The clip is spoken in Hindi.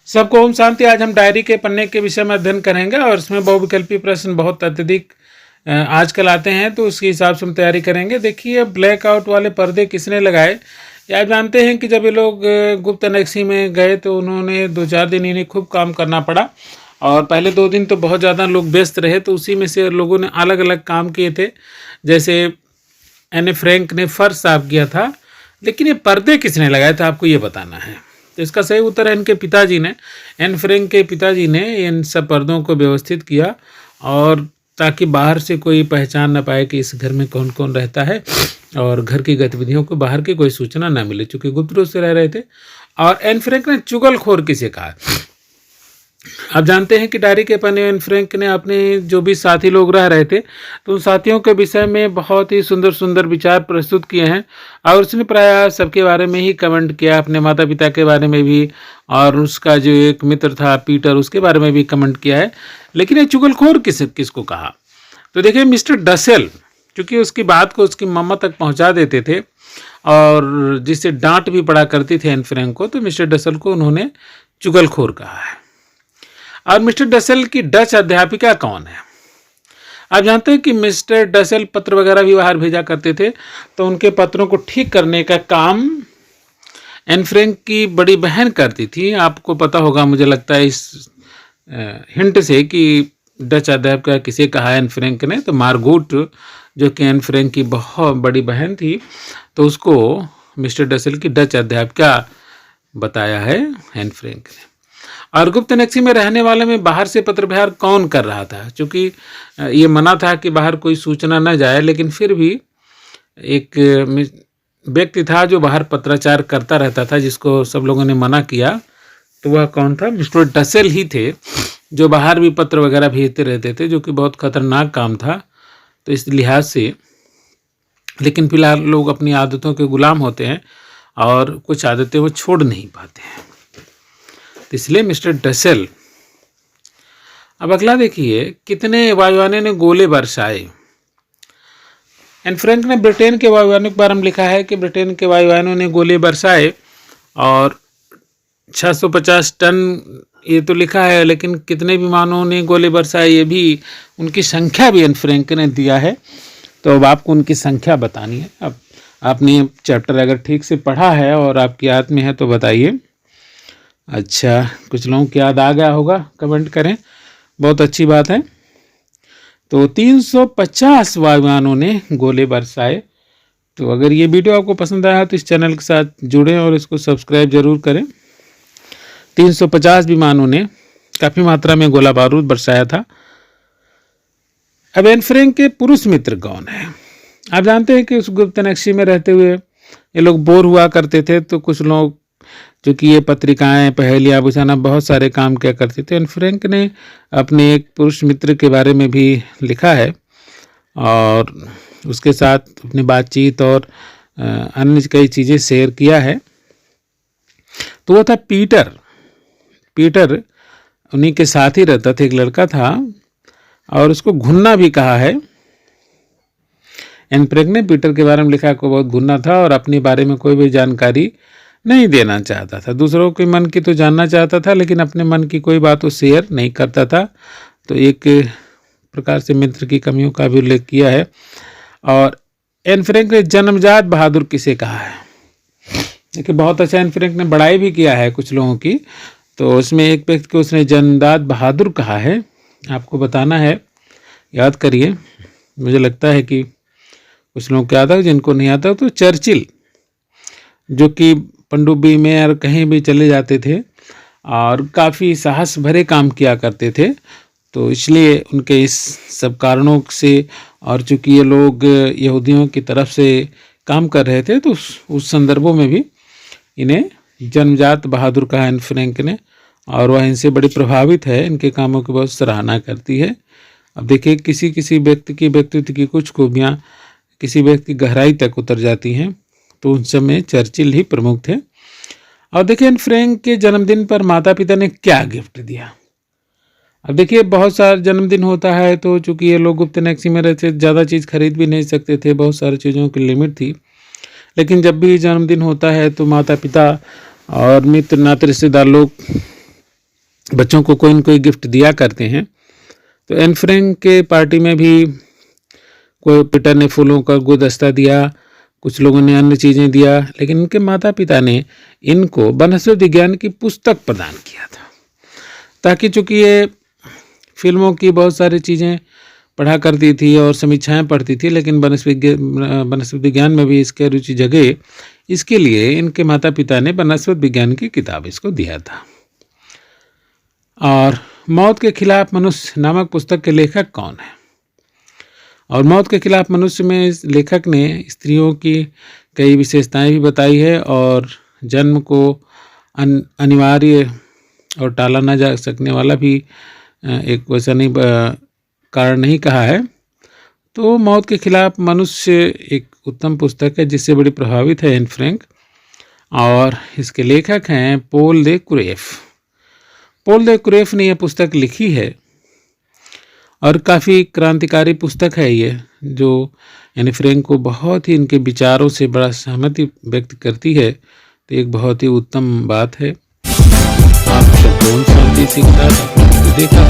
सबको ओम शांति। आज हम डायरी के पन्ने के विषय में अध्ययन करेंगे और इसमें बहुविकल्पी प्रश्न बहुत अत्यधिक आजकल आते हैं, तो उसके हिसाब से हम तैयारी करेंगे। देखिए, ब्लैकआउट वाले पर्दे किसने लगाए? या आप जानते हैं कि जब ये लोग गुप्त एनेक्सी में गए तो उन्होंने 2-4 दिन इन्हें खूब काम करना पड़ा और पहले 2 दिन तो बहुत ज़्यादा लोग व्यस्त रहे, तो उसी में से लोगों ने अलग अलग काम किए थे। जैसे एने फ्रैंक ने फर्श साफ किया था, लेकिन ये पर्दे किसने लगाए थे आपको ये बताना है। तो इसका सही उत्तर है इनके पिताजी ने। एन फ्रैंक के पिताजी ने इन सब पर्दों को व्यवस्थित किया, और ताकि बाहर से कोई पहचान न पाए कि इस घर में कौन कौन रहता है, और घर की गतिविधियों को बाहर की कोई सूचना न मिले, चूँकि गुप्त रूप से रह रहे थे। और एन फ्रैंक ने चुगलखोर किसे कहा? आप जानते हैं कि डायरी के पन्ने एन फ्रैंक ने अपने जो भी साथी लोग रह रहे थे, तो उन साथियों के विषय में बहुत ही सुंदर सुंदर विचार प्रस्तुत किए हैं, और उसने प्रायः सबके बारे में ही कमेंट किया, अपने माता पिता के बारे में भी, और उसका जो एक मित्र था पीटर, उसके बारे में भी कमेंट किया है। लेकिन ये चुगलखोर किसको कहा? तो देखिए, मिस्टर डसेल, क्योंकि उसकी बात को उसकी मम्मा तक पहुंचा देते थे और जिससे डांट भी पड़ा करती थी एन फ्रैंक को, तो मिस्टर डसेल को उन्होंने चुगलखोर कहा है। और मिस्टर डसेल की डच अध्यापिका कौन है? आप जानते हैं कि मिस्टर डसेल पत्र वगैरह भी बाहर भेजा करते थे, तो उनके पत्रों को ठीक करने का काम एन फ्रैंक की बड़ी बहन करती थी। आपको पता होगा, मुझे लगता है इस हिंट से, कि डच अध्यापिका किसे कहा एन फ्रैंक ने, तो मार्गोट, जो कि एन फ्रैंक की बहुत बड़ी बहन थी, तो उसको मिस्टर डसेल की डच अध्यापिका बताया है एन फ्रैंक ने। और गुप्त एनेक्सी में रहने वाले में बाहर से पत्र व्यवहार कौन कर रहा था? क्योंकि ये मना था कि बाहर कोई सूचना न जाए, लेकिन फिर भी एक व्यक्ति था जो बाहर पत्राचार करता रहता था, जिसको सब लोगों ने मना किया। तो वह कौन था? मिस्टर डसेल ही थे, जो बाहर भी पत्र वगैरह भेजते रहते थे, जो कि बहुत खतरनाक काम था। तो इस लिहाज से, लेकिन फिलहाल लोग अपनी आदतों के गुलाम होते हैं और कुछ आदतें वो छोड़ नहीं पाते हैं, इसलिए मिस्टर डसेल। अब अगला देखिए, कितने वायुयानों ने गोले बरसाए? एन फ्रैंक ने ब्रिटेन के वायुयानों के बारे में लिखा है कि ब्रिटेन के वायुयानों ने गोले बरसाए, और 650 टन ये तो लिखा है, लेकिन कितने विमानों ने गोले बरसाए ये भी, उनकी संख्या भी एन फ्रैंक ने दिया है। तो अब आपको उनकी संख्या बतानी है। अब आपने चैप्टर अगर ठीक से पढ़ा है और आपकी याद में है तो बताइए। अच्छा, कुछ लोगों को याद आ गया होगा, कमेंट करें, बहुत अच्छी बात है। तो 350 वायुयानों ने गोले बरसाए। तो अगर ये वीडियो आपको पसंद आया तो इस चैनल के साथ जुड़ें और इसको सब्सक्राइब जरूर करें। 350 विमानों ने काफ़ी मात्रा में गोला बारूद बरसाया था। अब एन फ्रैंक के पुरुष मित्र कौन है? आप जानते हैं कि उस गुप्त एनेक्सी में रहते हुए ये लोग बोर हुआ करते थे, तो कुछ लोग जो कि ये पत्रिकाएं, पहेलियां बुझाना, बहुत सारे काम किया करते थे। एन फ्रैंक ने अपने एक पुरुष मित्र के बारे में भी लिखा है, और उसके साथ अपनी बातचीत और अन्य कई चीज़ें शेयर किया है। तो वो था पीटर। पीटर उन्हीं के साथ ही रहता था, एक लड़का था, और उसको घुन्ना भी कहा है। एन फ्रैंक ने पीटर के बारे में लिखा को बहुत घुन्ना था और अपने बारे में कोई भी जानकारी नहीं देना चाहता था। दूसरों के मन की तो जानना चाहता था, लेकिन अपने मन की कोई बात वो शेयर नहीं करता था। तो एक प्रकार से मित्र की कमियों का भी उल्लेख किया है। और एन फ्रैंक ने जन्मजात बहादुर किसे कहा है? देखिए, बहुत अच्छा एन फ्रैंक ने बड़ाई भी किया है कुछ लोगों की, तो उसमें एक व्यक्ति को उसने जन्मजात बहादुर कहा है। आपको बताना है, याद करिए। मुझे लगता है कि कुछ लोगों को याद है, जिनको नहीं आता तो चर्चिल, जो कि पनडुब्बी में और कहीं भी चले जाते थे और काफ़ी साहस भरे काम किया करते थे। तो इसलिए उनके इस सब कारणों से, और चूँकि ये लोग यहूदियों की तरफ से काम कर रहे थे, तो उस संदर्भों में भी इन्हें जन्मजात बहादुर कहा एन फ्रैंक ने, और वह इनसे बड़ी प्रभावित है, इनके कामों की बहुत सराहना करती है। अब देखिए, किसी किसी व्यक्ति की व्यक्तित्व की कुछ खूबियाँ किसी व्यक्ति की गहराई तक उतर जाती हैं, तो उन सब में चर्चिल ही प्रमुख थे। और देखिए, एन फ्रैंक के जन्मदिन पर माता पिता ने क्या गिफ्ट दिया? अब देखिए, बहुत सारा जन्मदिन होता है, तो चूंकि ये लोग गुप्त एनेक्सी में रहते, ज़्यादा चीज़ खरीद भी नहीं सकते थे, बहुत सारी चीज़ों की लिमिट थी। लेकिन जब भी जन्मदिन होता है तो माता पिता और मित्र नाते रिश्तेदार लोग बच्चों को कोई न कोई गिफ्ट दिया करते हैं। तो एन फ्रैंक के पार्टी में भी कोई पीटर ने फूलों का गुलदस्ता दिया, कुछ लोगों ने अन्य चीज़ें दिया, लेकिन इनके माता पिता ने इनको वनस्पति विज्ञान की पुस्तक प्रदान किया था, ताकि चूँकि ये फिल्मों की बहुत सारी चीज़ें पढ़ा करती थी और समीक्षाएं पढ़ती थी, लेकिन वनस्पति विज्ञान में भी इसके रुचि जगे, इसके लिए इनके माता पिता ने वनस्पति विज्ञान की किताब इसको दिया था। और मौत के खिलाफ मनुष्य नामक पुस्तक के लेखक कौन है? और मौत के खिलाफ मनुष्य में इस लेखक ने स्त्रियों की कई विशेषताएं भी बताई है और जन्म को अनिवार्य और टाला न जा सकने वाला भी एक वैसा नहीं कारण नहीं कहा है। तो मौत के खिलाफ मनुष्य एक उत्तम पुस्तक है जिससे बड़ी प्रभावित है एन फ्रैंक, और इसके लेखक हैं पोल दे कुरेफ। पोल दे कुरेफ ने यह पुस्तक लिखी है और काफ़ी क्रांतिकारी पुस्तक है ये, जो एन फ्रैंक को बहुत ही इनके विचारों से बड़ा सहमति व्यक्त करती है। तो एक बहुत ही उत्तम बात है। आप सब शांति सिंह देखा